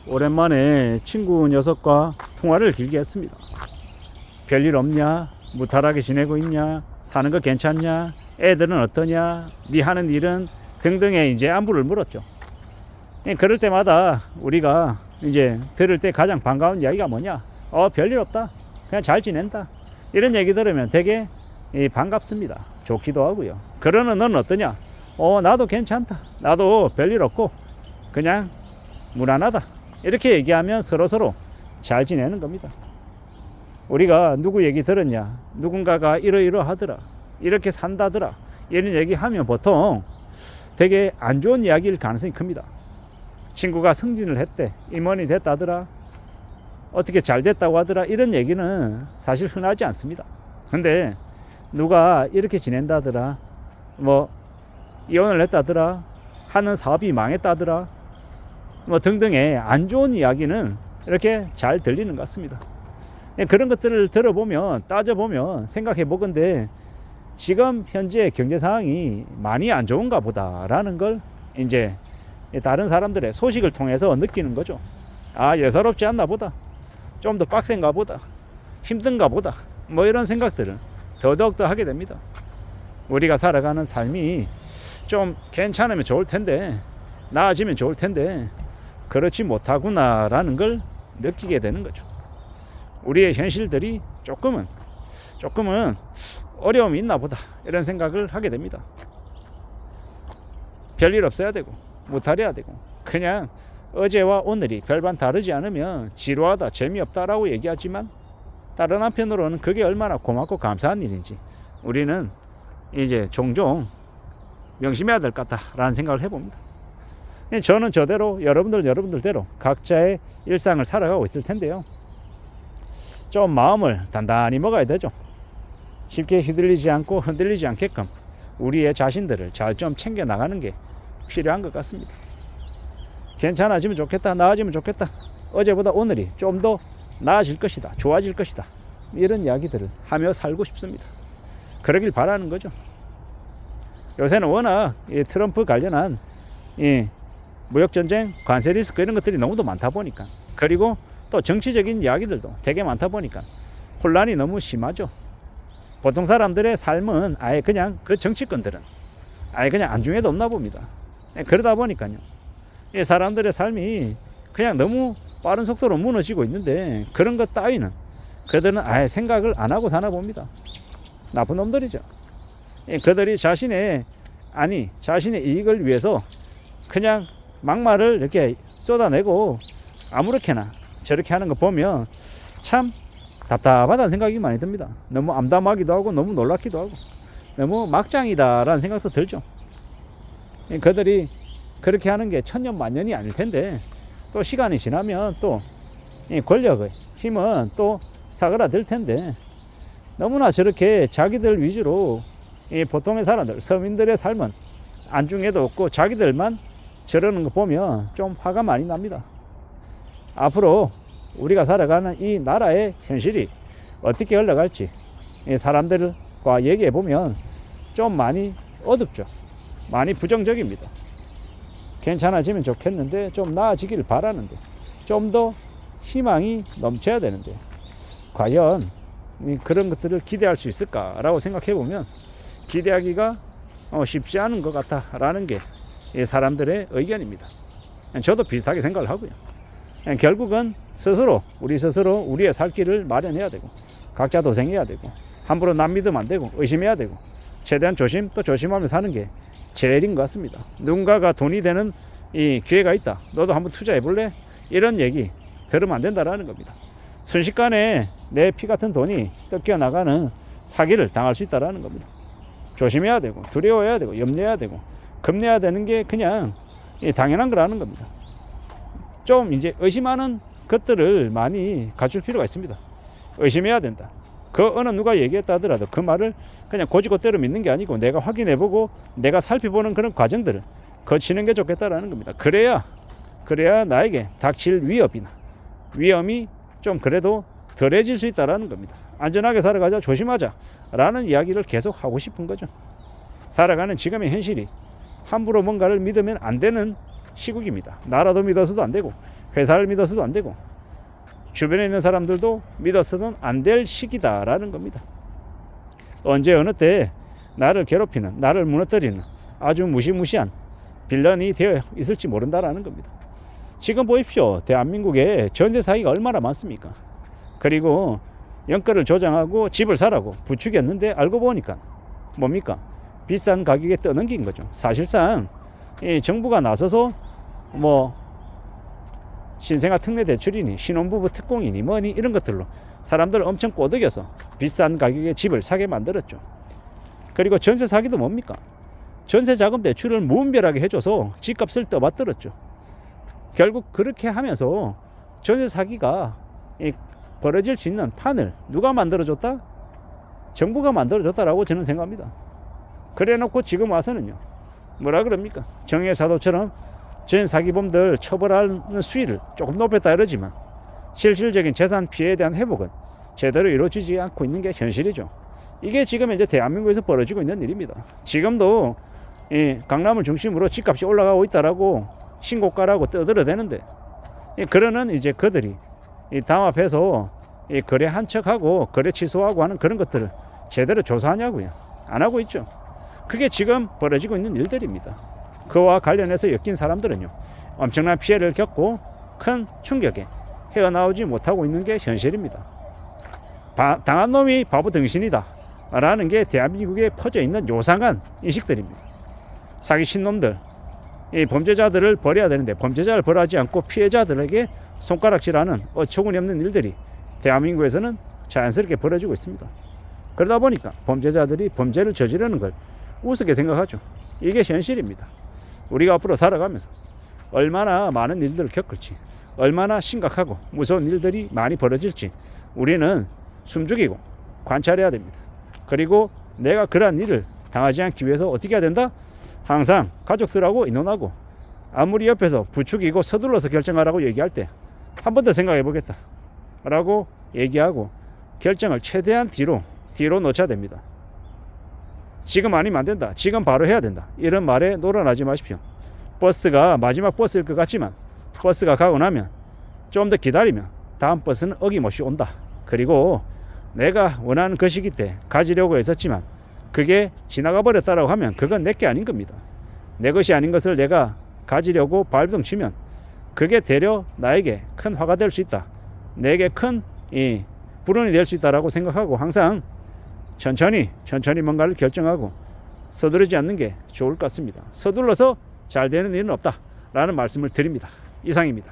오랜만에 친구 녀석과 통화를 길게 했습니다. 별일 없냐? 무탈하게 지내고 있냐? 사는 거 괜찮냐? 애들은 어떠냐? 네 하는 일은? 등등의 이제 안부를 물었죠. 그럴 때마다 우리가 이제 들을 때 가장 반가운 이야기가 뭐냐? 별일 없다. 그냥 잘 지낸다. 이런 얘기 들으면 되게 반갑습니다. 좋기도 하고요. 그러는 너는 어떠냐? 나도 괜찮다. 나도 별일 없고 그냥 무난하다. 이렇게 얘기하면 서로서로 잘 지내는 겁니다. 우리가 누구 얘기 들었냐? 누군가가 이러이러하더라. 이렇게 산다더라. 이런 얘기하면 보통 되게 안 좋은 이야기일 가능성이 큽니다. 친구가 승진을 했대. 임원이 됐다더라. 어떻게 잘 됐다고 하더라. 이런 얘기는 사실 흔하지 않습니다. 근데 누가 이렇게 지낸다더라. 뭐 이혼을 했다더라. 하는 사업이 망했다더라. 뭐 등등의 안 좋은 이야기는 이렇게 잘 들리는 것 같습니다. 그런 것들을 들어보면 따져보면 생각해 보건대 지금 현재 경제 상황이 많이 안 좋은가 보다라는 걸 이제 다른 사람들의 소식을 통해서 느끼는 거죠. 예사롭지 않나 보다. 좀 더 빡센가 보다. 힘든가 보다. 뭐 이런 생각들을 더더욱더 하게 됩니다. 우리가 살아가는 삶이 좀 괜찮으면 좋을 텐데, 나아지면 좋을 텐데 그렇지 못하구나라는 걸 느끼게 되는 거죠. 우리의 현실들이 조금은 어려움이 있나 보다 이런 생각을 하게 됩니다. 별일 없어야 되고 무탈해야 되고 그냥 어제와 오늘이 별반 다르지 않으면 지루하다 재미없다라고 얘기하지만 다른 한편으로는 그게 얼마나 고맙고 감사한 일인지 우리는 이제 종종 명심해야 될 것 같다라는 생각을 해봅니다. 저는 저대로 여러분들대로 각자의 일상을 살아가고 있을 텐데요. 좀 마음을 단단히 먹어야 되죠. 쉽게 휘둘리지 않고 흔들리지 않게끔 우리의 자신들을 잘 좀 챙겨 나가는 게 필요한 것 같습니다. 괜찮아지면 좋겠다. 나아지면 좋겠다. 어제보다 오늘이 좀 더 나아질 것이다. 좋아질 것이다. 이런 이야기들을 하며 살고 싶습니다. 그러길 바라는 거죠. 요새는 워낙 이 트럼프 관련한 이 무역전쟁, 관세 리스크 이런 것들이 너무도 많다 보니까 그리고 또 정치적인 이야기들도 되게 많다 보니까 혼란이 너무 심하죠. 보통 사람들의 삶은 아예 그냥 그 정치권들은 아예 그냥 안중에도 없나 봅니다. 그러다 보니까요. 이 사람들의 삶이 그냥 너무 빠른 속도로 무너지고 있는데 그런 것 따위는 그들은 아예 생각을 안 하고 사나 봅니다. 나쁜 놈들이죠. 그들이 자신의 이익을 위해서 그냥 막말을 이렇게 쏟아내고 아무렇게나 저렇게 하는 거 보면 참 답답하다는 생각이 많이 듭니다. 너무 암담하기도 하고 너무 놀랍기도 하고 너무 막장이다라는 생각도 들죠. 그들이 그렇게 하는 게 천년만년이 아닐 텐데 또 시간이 지나면 또 권력의 힘은 또 사그라들 텐데 너무나 저렇게 자기들 위주로 이 보통의 사람들, 서민들의 삶은 안중에도 없고 자기들만 저러는 거 보면 좀 화가 많이 납니다. 앞으로 우리가 살아가는 이 나라의 현실이 어떻게 흘러갈지 이 사람들과 얘기해 보면 좀 많이 어둡죠. 많이 부정적입니다. 괜찮아지면 좋겠는데 좀 나아지기를 바라는데 좀 더 희망이 넘쳐야 되는데 과연 그런 것들을 기대할 수 있을까라고 생각해 보면 기대하기가 쉽지 않은 것 같다라는 게 사람들의 의견입니다. 저도 비슷하게 생각을 하고요. 결국은 우리 스스로 우리의 살 길을 마련해야 되고 각자 도생해야 되고 함부로 남 믿으면 안 되고 의심해야 되고 최대한 조심하며 사는 게 제일인 것 같습니다. 누군가가 돈이 되는 이 기회가 있다. 너도 한번 투자해 볼래? 이런 얘기 들으면 안 된다라는 겁니다. 순식간에 내 피 같은 돈이 뜯겨 나가는 사기를 당할 수 있다라는 겁니다. 조심해야 되고 두려워해야 되고 염려해야 되고 겁내야 되는 게 그냥 당연한 거라는 겁니다. 좀 이제 의심하는 것들을 많이 갖출 필요가 있습니다. 의심해야 된다. 그 어느 누가 얘기했다 하더라도 그 말을 그냥 고지고대로 믿는 게 아니고 내가 확인해보고 내가 살펴보는 그런 과정들을 거치는 게 좋겠다라는 겁니다. 그래야 나에게 닥칠 위험이 좀 그래도 덜해질 수 있다라는 겁니다. 안전하게 살아가자, 조심하자 라는 이야기를 계속 하고 싶은 거죠. 살아가는 지금의 현실이 함부로 뭔가를 믿으면 안 되는 시국입니다. 나라도 믿어서도 안 되고 회사를 믿어서도 안 되고 주변에 있는 사람들도 믿어서는 안 될 시기다라는 겁니다. 언제 어느 때 나를 괴롭히는, 나를 무너뜨리는 아주 무시무시한 빌런이 되어 있을지 모른다라는 겁니다. 지금 보십시오. 대한민국에 전세 사기가 얼마나 많습니까? 그리고 연가를 조장하고 집을 사라고 부추겼는데 알고 보니까 뭡니까? 비싼 가격에 떠넘긴 거죠. 사실상 이 정부가 나서서 뭐 신생아 특례 대출이니 신혼부부 특공이니 뭐니 이런 것들로 사람들을 엄청 꼬드겨서 비싼 가격에 집을 사게 만들었죠. 그리고 전세 사기도 뭡니까? 전세 자금 대출을 무분별하게 해줘서 집값을 떠받들었죠. 결국 그렇게 하면서 전세 사기가 벌어질 수 있는 판을 누가 만들어줬다? 정부가 만들어줬다라고 저는 생각합니다. 그래놓고 지금 와서는요, 뭐라 그럽니까? 정의사도처럼 전세 사기범들 처벌하는 수위를 조금 높였다 이러지만 실질적인 재산 피해에 대한 회복은 제대로 이루어지지 않고 있는 게 현실이죠. 이게 지금 이제 대한민국에서 벌어지고 있는 일입니다. 지금도 이 강남을 중심으로 집값이 올라가고 있다라고 신고가라고 떠들어대는데, 그러는 이제 그들이 이 담합해서 이 거래 한 척하고 거래 취소하고 하는 그런 것들을 제대로 조사하냐고요? 안 하고 있죠. 그게 지금 벌어지고 있는 일들입니다. 그와 관련해서 엮인 사람들은요, 엄청난 피해를 겪고 큰 충격에 헤어나오지 못하고 있는 게 현실입니다. 당한 놈이 바보 등신이다 라는 게 대한민국에 퍼져 있는 요상한 인식들입니다. 사기친 놈들, 이 범죄자들을 벌여야 되는데 범죄자를 벌하지 않고 피해자들에게 손가락질하는 어처구니 없는 일들이 대한민국에서는 자연스럽게 벌어지고 있습니다. 그러다 보니까 범죄자들이 범죄를 저지르는 걸 우습게 생각하죠. 이게 현실입니다. 우리가 앞으로 살아가면서 얼마나 많은 일들을 겪을지, 얼마나 심각하고 무서운 일들이 많이 벌어질지 우리는 숨죽이고 관찰해야 됩니다. 그리고 내가 그러한 일을 당하지 않기 위해서 어떻게 해야 된다? 항상 가족들하고 의논하고 아무리 옆에서 부추기고 서둘러서 결정하라고 얘기할 때 한 번 더 생각해 보겠다 라고 얘기하고 결정을 최대한 뒤로 놓쳐야 됩니다. 지금 아니면 안 된다, 지금 바로 해야 된다, 이런 말에 놀아나지 마십시오. 버스가 마지막 버스일 것 같지만 버스가 가고 나면 좀 더 기다리면 다음 버스는 어김없이 온다. 그리고 내가 원하는 그 시기 때 가지려고 했었지만 그게 지나가 버렸다라고 하면 그건 내게 아닌 겁니다. 내 것이 아닌 것을 내가 가지려고 발버둥 치면 그게 되려 나에게 큰 화가 될 수 있다, 내게 큰 불운이 될 수 있다라고 생각하고 항상 천천히 뭔가를 결정하고 서두르지 않는 게 좋을 것 같습니다. 서둘러서 잘 되는 일은 없다 라는 말씀을 드립니다. 이상입니다.